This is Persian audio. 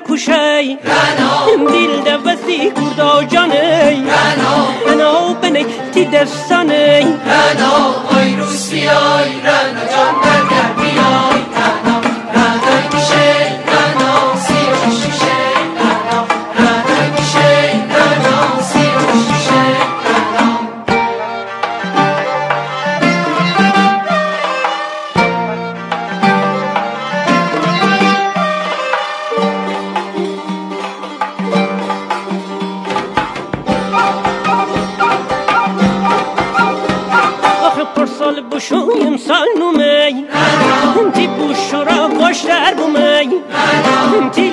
کشی دل دوستی کردا جانی انا بنی تی دستانی رنا آی روسیای رنا جان برگر بیای رنا رنا میشه رنا سیروش میشه رنا رنا میشه رنا سیروش میشه رنا سال بشویم سال نومی تی بوش را باش در بومی تی